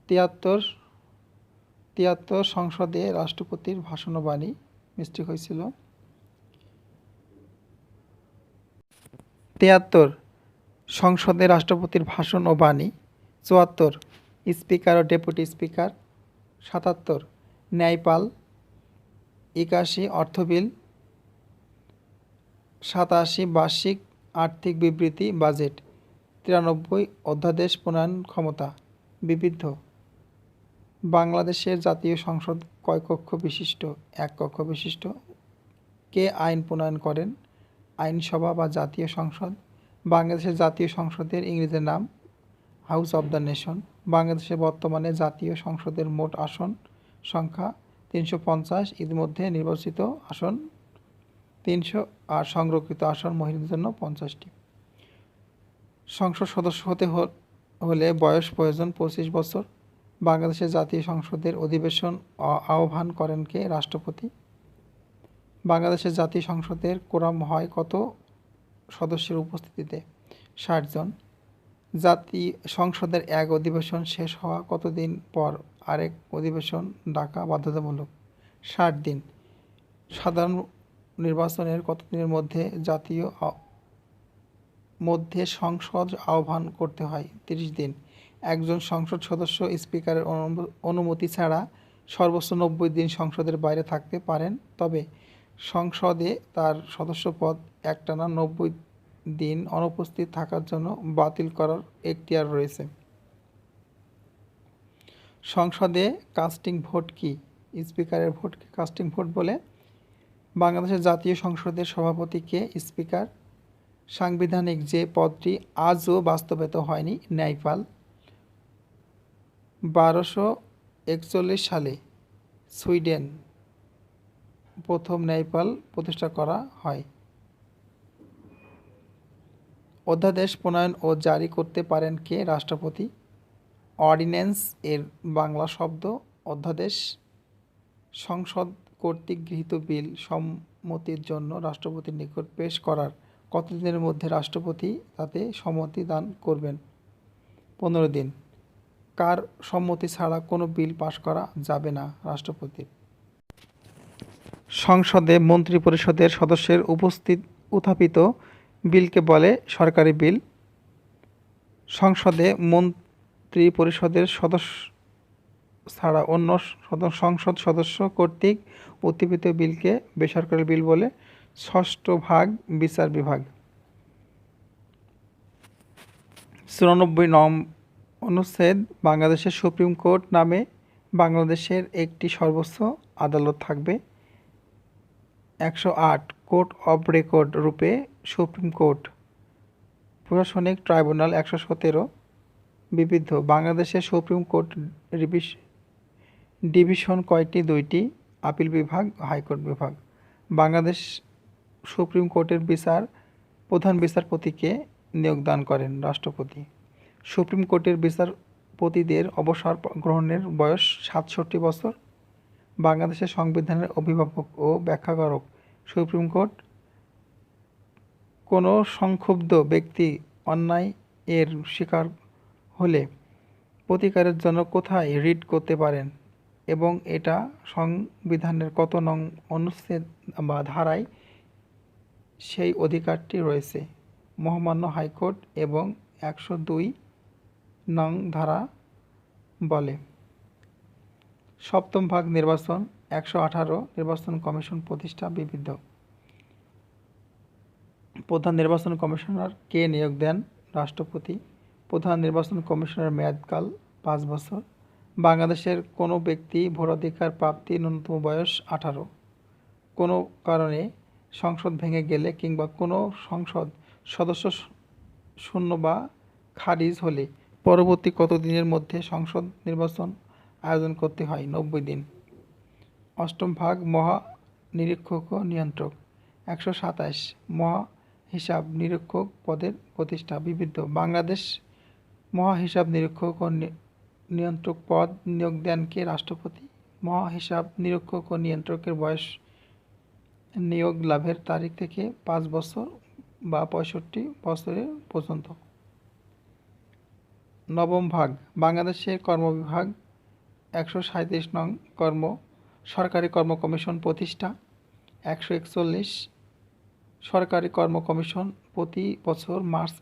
৭৩ সংসদে রাষ্ট্রপতির ভাষণ ও বাণী। মিস্টেক হয়েছিল। ৭৩ সংসদে রাষ্ট্রপতির ভাষণ ও বাণী। ৭৪ স্পিকার ও ডেপুটি স্পিকার। ৭৭ ন্যায়পাল। ৮১ অর্থ বিল। ৮৭ বার্ষিক আর্থিক বিবৃতি বাজেট। ৯৩ অধ্যাদেশ প্রণয়ন ক্ষমতা। বিবিধ। বাংলাদেশের জাতীয় সংসদ কয় কক্ষ বিশিষ্ট? এক কক্ষ বিশিষ্ট। কে আইন প্রণয়ন করেন? আইনসভা বা জাতীয় সংসদ। বাংলাদেশের জাতীয় সংসদের ইংরেজি নাম হাউস অব দ্য নেশন। বাংলাদেশের বর্তমানে জাতীয় সংসদের মোট আসন সংখ্যা ৩৫০। ইতিমধ্যে নির্বাচিত আসন ৩০০ আর সংরক্ষিত আসন মহিলাদের জন্য ৫০টি। সংসদ সদস্য হতে হলে বয়স প্রয়োজন ২৫ বছর। বাংলাদেশের জাতীয় সংসদের অধিবেশন আহ্বান করেন কে? রাষ্ট্রপতি। বাংলাদেশের জাতীয় সংসদের কোরাম হয় কত সদস্যের উপস্থিতিতে? ৬০ জন। জাতীয় সংসদের এক অধিবেশন শেষ হওয়া কতদিন পর আরেক অধিবেশন ডাকা বাধ্যতামূলক? ৬০ দিন। সাধারণ নির্বাচনের কতদিনের মধ্যে সংসদ আহ্বান করতে হয়? ৩০ দিন। একজন সংসদ সদস্য স্পিকারের অনুমতি ছাড়া সর্বোচ্চ ৯০ দিন সংসদের বাইরে থাকতে পারেন, তবে সংসদে তার সদস্যপদ একটানা ৯০ দিন অনুপস্থিত থাকার জন্য বাতিল করার এখতিয়ার রয়েছে। সংসদে কাস্টিং ভোট কি? স্পিকারের ভোটকে কাস্টিং ভোট বলে। বাংলাদেশের জাতীয় সংসদের সভাপতি কে? স্পিকার। সাংবিধানিক যে পদটি আজও বাস্তবায়িত হয়নি? ন্যায়পাল। ১২৪১ সালে সুইডেন প্রথম ন্যায়পাল প্রতিষ্ঠা করা হয়। অধ্যাদেশ প্রণয়ন ও জারি করতে পারেন কে? রাষ্ট্রপতি। অর্ডিন্যান্স এর বাংলা শব্দ অধ্যাদেশ। সংসদ কর্তৃক গৃহীত বিল সম্মতির জন্য রাষ্ট্রপতির নিকট পেশ করার কতদিনের মধ্যে রাষ্ট্রপতি তাতে সম্মতি দান করবেন? ১৫ দিন। কার সম্মতি ছাড়া কোনো বিল পাশ করা যাবে না? রাষ্ট্রপতির। সংসদে মন্ত্রিপরিষদের সদস্যের উত্থাপিত বিলকে বলে সরকারি বিল। সংসদে মন্ত্রিপরিষদের সদস্য ছাড়া অন্য সংসদ সদস্য কর্তৃক উত্থাপিত বিলকে বেসরকারি বিল বলে। ষষ্ঠ ভাগ বিচার বিভাগ। ৯৪ নং অনুচ্ছেদ বাংলাদেশের সুপ্রিম কোর্ট নামে বাংলাদেশের একটি সর্বোচ্চ আদালত থাকবে। 108 কোর্ট অব রেকর্ড রূপে সুপ্রিম কোর্ট। প্রশাসনিক ট্রাইব্যুনাল 117 বিবিধ। বাংলাদেশের সুপ্রিম কোর্ট ডিভিশন কয়টি? 2টি। আপিল বিভাগ, হাইকোর্ট বিভাগ। বাংলাদেশ সুপ্রিম কোর্টের প্রধান বিচারপতিকে নিয়োগদান করেন রাষ্ট্রপতি। সুপ্রিম কোর্টের বিচারপতিদের অবসর গ্রহণের বয়স 67 বছর। বাংলাদেশের সংবিধানের অভিভাবক ও ব্যাখ্যাকারক সুপ্রিম কোর্ট। কোনো সংক্ষুব্ধ ব্যক্তি অন্যায় এর শিকার হলে প্রতিকারের জন্য কোথায় রিট করতে পারেন এবং এটা সংবিধানের কত নং অনুচ্ছেদ বা ধারায় সেই অধিকারটি রয়েছে? মহামান্য হাইকোর্ট এবং 102 নং ধারা বলে। সপ্তম ভাগ নির্বাচন 118 নির্বাচন কমিশন প্রতিষ্ঠা বিবিধ। প্রধান নির্বাচন কমিশনার কে নিয়োগ দেন? রাষ্ট্রপতি। প্রধান নির্বাচন কমিশনার মেয়াদকাল 5 বছর। বাংলাদেশের কোনো ব্যক্তি ভোটাধিকার প্রাপ্তির ন্যূনতম বয়স 18। কোনো কারণে সংসদ ভেঙে গেলে কিংবা কোনো সংসদ সদস্য শূন্য বা খারিজ হলে পরবর্তী কত দিনের মধ্যে সংসদ নির্বাচন আয়োজন করতে হয়? 90 দিন। অষ্টম ভাগ মহা নিরীক্ষক ও নিয়ন্ত্রক 127 মহা হিসাব নিরীক্ষক পদের প্রতিষ্ঠা বিবিধ। বাংলাদেশ মহা হিসাব নিরীক্ষক ও নিয়ন্ত্রক পদ নিয়োগ দেন কে? রাষ্ট্রপতি। মহা হিসাব নিরীক্ষক ও নিয়ন্ত্রকের বয়স নিয়োগ লাভের তারিখ থেকে 5 বছর বা 65 বছরের পর্যন্ত। নবম ভাগ বাংলাদেশের কর্মবিভাগ 137 নং সরকারি কর্ম কমিশন প্রতিষ্ঠা 141 সরকারি কর্ম কমিশন প্রতি বছর মার্চ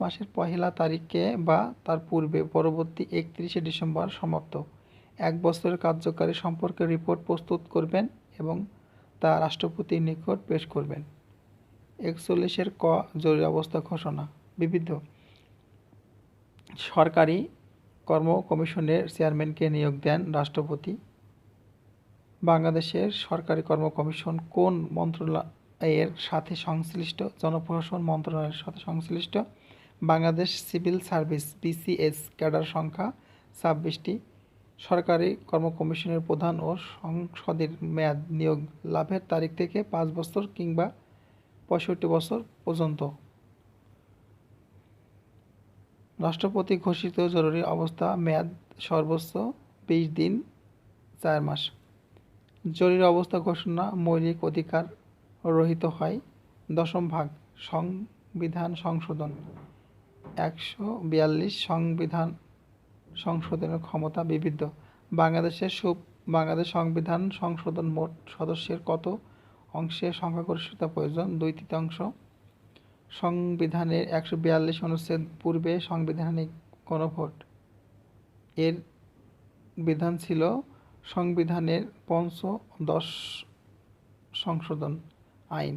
মাসের পহেলা তারিখে বা তার পূর্বে পরবর্তী 31শে ডিসেম্বর সমাপ্ত। 1 বছরের কার্যকারী সম্পর্কে রিপোর্ট প্রস্তুত করবেন এবং তা রাষ্ট্রপতির নিকট পেশ করবেন। 41 ক জরুরি অবস্থা ঘোষণা বিবিধ। সরকারি কর্ম কমিশনের চেয়ারম্যানকে নিয়োগ দেন রাষ্ট্রপতি। বাংলাদেশের সরকারি কর্ম কমিশন কোন মন্ত্রণালয়ের সাথে সংশ্লিষ্ট? জনপ্রশাসন মন্ত্রণালয়ের সাথে সংশ্লিষ্ট। Bangladesh civil service BCS cadre সংখ্যা 26টি। সরকারি কর্ম কমিশনের প্রধান ও সংসদের মেয়াদ নিয়োগ লাভের তারিখ থেকে 5 বছর কিংবা 65 বছর পর্যন্ত। রাষ্ট্রপতি ঘোষিত জরুরি অবস্থা মেয়াদ সর্বোচ্চ 20 দিন 4 মাস। জরুরি অবস্থা ঘোষণা মৌলিক অধিকার রহিত হয়। দশম ভাগ সংবিধান সংশোধন 142 সংবিধান সংশোধনের ক্ষমতা বিবিধ। বাংলাদেশ সংবিধান সংশোধন মোট সদস্যের কত অংশে সংখ্যাগরিষ্ঠতা প্রয়োজন? 2/3। সংবিধানের 142 অনুচ্ছেদ পূর্বে সাংবিধানিক গণভোট এর বিধান ছিল। সংবিধানের পঞ্চদশ সংশোধন আইন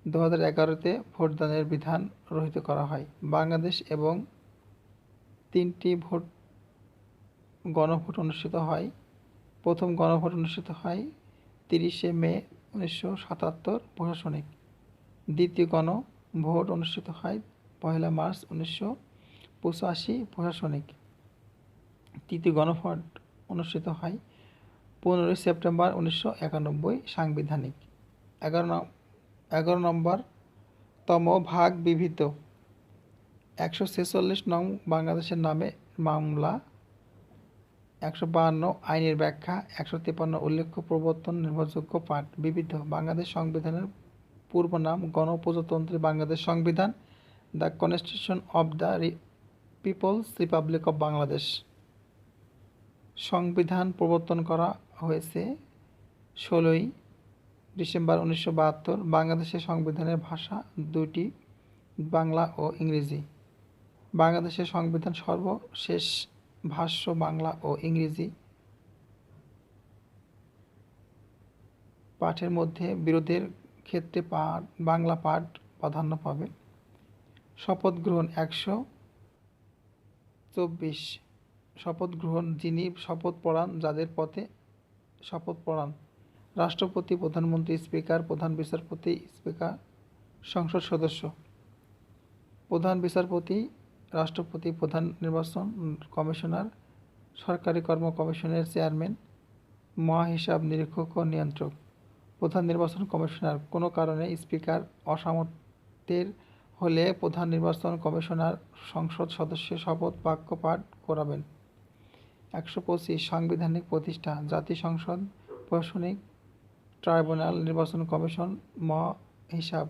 2011-তে ভোটদানের বিধান রহিত করা হয়। বাংলাদেশ এবং 3টি গণভোট অনুষ্ঠিত হয়। প্রথম গণভোট অনুষ্ঠিত হয় 30শে মে 1977 প্রশাসনিক। দ্বিতীয় গণভোট অনুষ্ঠিত হয় 1 মার্চ 1985 প্রশাসনিক। তৃতীয় গণভোট অনুষ্ঠিত হয় 15 সেপ্টেম্বর 1991 সাংবিধানিক। 11 নম্বর তম ভাগ বিবিধ। 146 নং বাংলাদেশের নামে মামলা 152 আইনের ব্যাখ্যা 153 উল্লেখ্য প্রবর্তন নির্ভরযোগ্য পাঠ বিবিধ। বাংলাদেশ সংবিধানের পূর্ব নাম গণপ্রজাতন্ত্রী বাংলাদেশ সংবিধান, the constitution of the people's republic of Bangladesh. সংবিধান প্রবর্তন করা হয়েছে 16ই ডিসেম্বর 1972। বাংলাদেশের সংবিধানের ভাষা 2টি, বাংলা ও ইংরেজি। বাংলাদেশের সংবিধান সর্বশেষ ভাষ্য বাংলা ও ইংরেজি পাঠের মধ্যে বিরোধের ক্ষেত্রে বাংলা পাঠ প্রাধান্য পাবে। শপথ গ্রহণ 124 শপথ গ্রহণ যিনি শপথ পড়ান যাদের পথে শপথ পড়ান। রাষ্ট্রপতি, প্রধানমন্ত্রী, স্পিকার, প্রধান বিচারপতি, স্পিকার, সংসদ সদস্য। প্রধান বিচারপতি, রাষ্ট্রপতি, প্রধান নির্বাচন কমিশনার, সরকারি কর্ম কমিশনের চেয়ারম্যান, মহাহিসাব নিরীক্ষক ও নিয়ন্ত্রক। প্রধান নির্বাচন কমিশনার কোনো কারণে স্পিকার অসামর্থ্যের হলে প্রধান নির্বাচন কমিশনার সংসদ সদস্যের শপথ বাক্য পাঠ করাবেন। 125 সাংবিধানিক প্রতিষ্ঠা, জাতিসংসদ, প্রশাসনিক ট্রাইব্যুনাল, নির্বাচন কমিশন, মহাহিসাব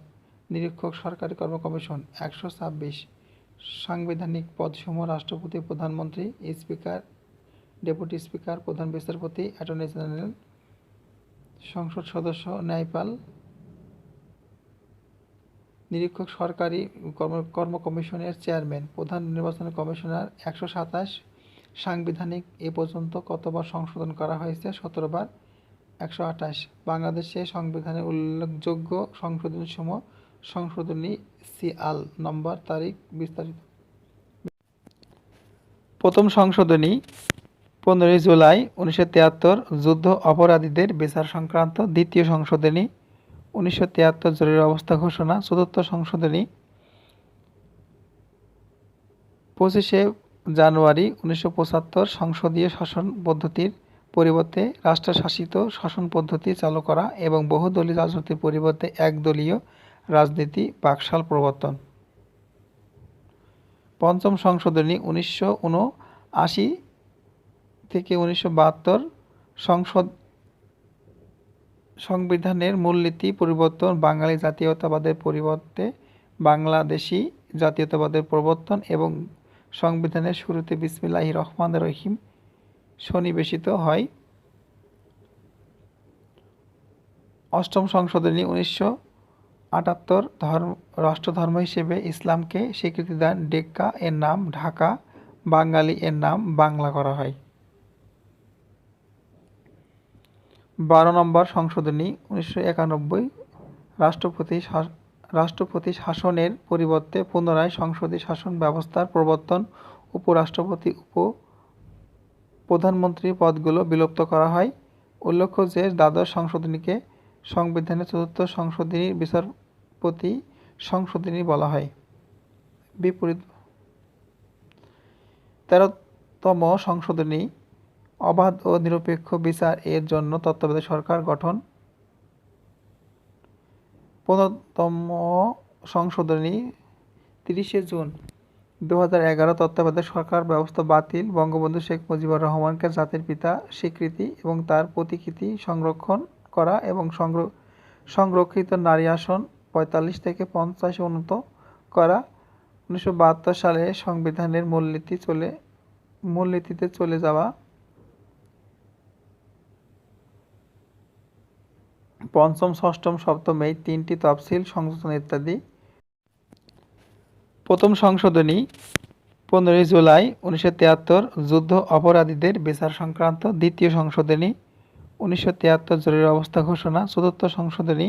নিরীক্ষক, সরকারি কর্ম কমিশন। 126 সাংবিধানিক পদসমূহ, রাষ্ট্রপতি, প্রধানমন্ত্রী, স্পিকার, ডেপুটি স্পিকার, প্রধান বিচারপতি, অ্যাটর্নি জেনারেল, সংসদ সদস্য, ন্যায়পাল, নিরীক্ষক, সরকারি কর্ম কমিশনের চেয়ারম্যান, প্রধান নির্বাচন কমিশনার। 127 সাংবিধানিক এ পর্যন্ত কতবার সংশোধন করা হয়েছে? 17 বার। 128 বাংলাদেশে সংবিধানের উল্লেখযোগ্য সংশোধনীসমূহ। সংশোধনী সিআল নম্বর, তারিখ, বিস্তারিত। প্রথম সংশোধনী 15 জুলাই 1973 যুদ্ধ অপরাধীদের বিচার সংক্রান্ত। দ্বিতীয় সংশোধনী 1973 জরুরি অবস্থা ঘোষণা। চতুর্থ সংশোধনী 25 জানুয়ারি 1975 সংসদীয় শাসন পদ্ধতির পরিবর্তে রাষ্ট্রশাসিত শাসন পদ্ধতি চালু করা এবং বহুদলীয় রাজনীতির পরিবর্তে একদলীয় রাজনীতি বাকশাল প্রবর্তন। পঞ্চম সংশোধনী 1979 থেকে 1972 সংবিধানের মূলনীতি পরিবর্তন, বাঙালি জাতীয়তাবাদের পরিবর্তে বাংলাদেশি জাতীয়তাবাদের প্রবর্তন এবং সংবিধানের শুরুতে বিসমিল্লাহির রহমানির রহিম সন্নিবেশিত হয়। অষ্টম সংশোধনী 1978 রাষ্ট্রধর্ম হিসেবে ইসলামকে স্বীকৃতি দেন। ডেক্কা এর নাম ঢাকা, বাঙালি এর নাম বাংলা করা হয়। 12 নম্বর সংশোধনী 1991 রাষ্ট্রপতি শাসনের পরিবর্তে পুনরায় সংসদীয় শাসন ব্যবস্থার প্রবর্তন। উপরাষ্ট্রপতি, প্রধানমন্ত্রী পদগুলো বিলুপ্ত করা হয়। উল্লেখ্য যে দ্বাদশ সংশোধনীকে সংবিধানের চতুর্থ সংশোধনীর বিচারপতি সংশোধনী বলা হয়। বিপরীত 13তম সংশোধনী অবাধ ও নিরপেক্ষ বিচার এর জন্য তত্ত্বাবধায়ক সরকার গঠন। 15তম সংশোধনী 30 জুন 2011 তত্ত্বাবধায়ক সরকার ব্যবস্থা বাতিল। বঙ্গবন্ধু শেখ মুজিবুর রহমানকে জাতির পিতা স্বীকৃতি এবং তার প্রতিকৃতি সংরক্ষণ করা এবং সংরক্ষিত নারী আসন 45 থেকে 50 উন্নত করা। 1972 সালে সংবিধানের মূলনীতিতে চলে যাওয়া। পঞ্চম, ষষ্ঠম, সপ্তম এই 3টি তফসিল সংযোজন ইত্যাদি। প্রথম সংশোধনী 15 জুলাই 1973 যুদ্ধ অপরাধীদের বিচার সংক্রান্ত। দ্বিতীয় সংশোধনী 1973 জরুরি অবস্থা ঘোষণা। চতুর্থ সংশোধনী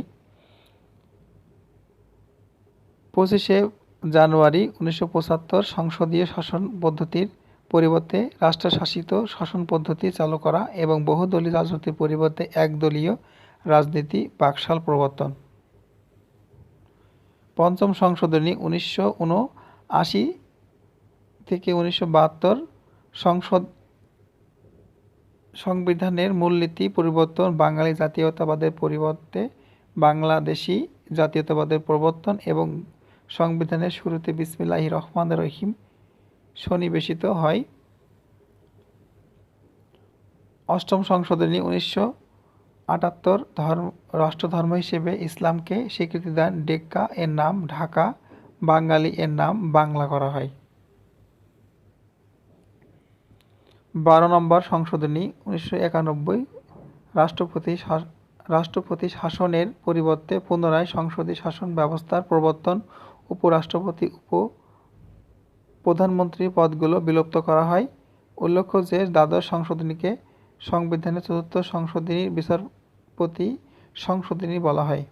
25 জানুয়ারি 1975 সংসদীয় শাসন পদ্ধতির পরিবর্তে রাষ্ট্রশাসিত শাসন পদ্ধতি চালু করা এবং বহুদলীয় রাজনীতির পরিবর্তে একদলীয় রাজনীতি বাকশাল প্রবর্তন। পঞ্চম সংশোধনী 1979 থেকে 1972 সংবিধানের মূলনীতি পরিবর্তন, বাঙালি জাতীয়তাবাদের পরিবর্তে বাংলাদেশি জাতীয়তাবাদের প্রবর্তন এবং সংবিধানের শুরুতে বিসমিল্লাহির রহমানির রহিম সন্নিবেশিত হয়। অষ্টম সংশোধনী 1978 রাষ্ট্রধর্ম হিসেবে ইসলামকে স্বীকৃতি দেন। ডেক্কা এর নাম ঢাকা, বাঙালি এর নাম বাংলা করা হয়। 12 নম্বর সংশোধনী 1991 রাষ্ট্রপতি শাসনের পরিবর্তে পুনরায় সংসদীয় শাসন ব্যবস্থার প্রবর্তন। উপরাষ্ট্রপতি, প্রধানমন্ত্রী পদগুলো বিলুপ্ত করা হয়। উল্লেখ্য যে দ্বাদশ সংশোধনীকে সংবিধানের চতুর্থ সংশোধনীর বিচারপতি সংশোধনী বলা হয়।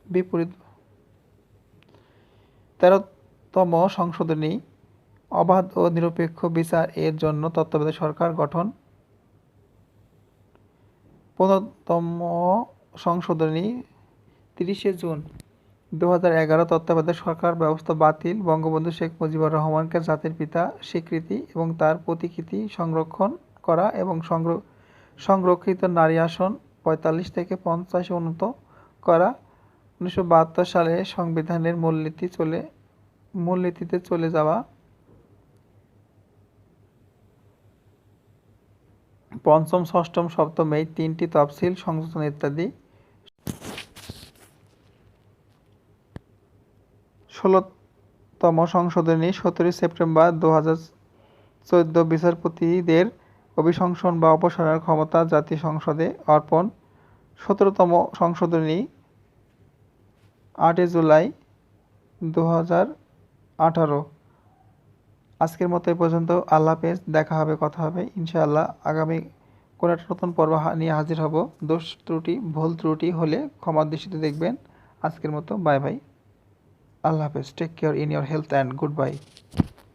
বিপরীত 13তম সংশোধনী অবাধ ও নিরপেক্ষ বিচার এর জন্য তত্ত্বাবধায়ক সরকার গঠন। 15তম সংশোধনী 30শে জুন 2011 তত্ত্বাবধায়ক সরকার ব্যবস্থা বাতিল, বঙ্গবন্ধু শেখ মুজিবুর রহমানকে জাতির পিতা স্বীকৃতি এবং তার প্রতিকৃতি সংরক্ষণ করা এবং সংরক্ষিত নারী আসন 45 থেকে 50 উন্নত করা। 1972 সালে সংবিধানের মূলনীতিতে চলে যাওয়া। পঞ্চম, ষষ্ঠম, সপ্তম এই 3টি তফসিল সংশোধন ইত্যাদি। 16তম সংশোধনী 17 সেপ্টেম্বর 2014 বিচারপতিদের অভিশংসন বা অপসারণের ক্ষমতা জাতীয় সংসদে অর্পণ। 17তম সংশোধনী 8 জুলাই 2018। আজকের মতো এই পর্যন্ত। আল্লাহ হাফেজ। দেখা হবে, কথা হবে ইনশাআল্লাহ। আগামী কোনো একটা নতুন পর্ব নিয়ে হাজির হব। দোষ ত্রুটি, ভুল ত্রুটি হলে ক্ষমার দৃষ্টিতে দেখবেন। আজকের মতো bye bye. Allah Hafiz. Take care in your health and goodbye.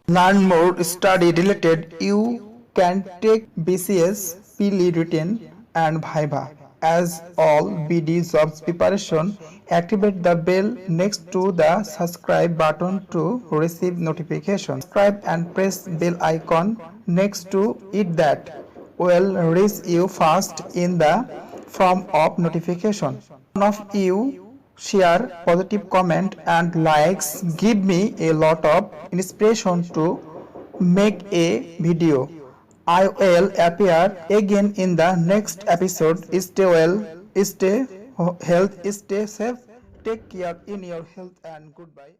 Learn more study related. You can take BCS, PLE written and Viva. As all BD jobs preparation, activate the bell next to the subscribe button to receive notification. Subscribe and press bell icon next to it that will reach you first in the form of notification. One of you share, positive comment and likes give me a lot of inspiration to make a video. I will appear again in the next episode. Stay well, stay health, stay safe. Take care in your health and goodbye.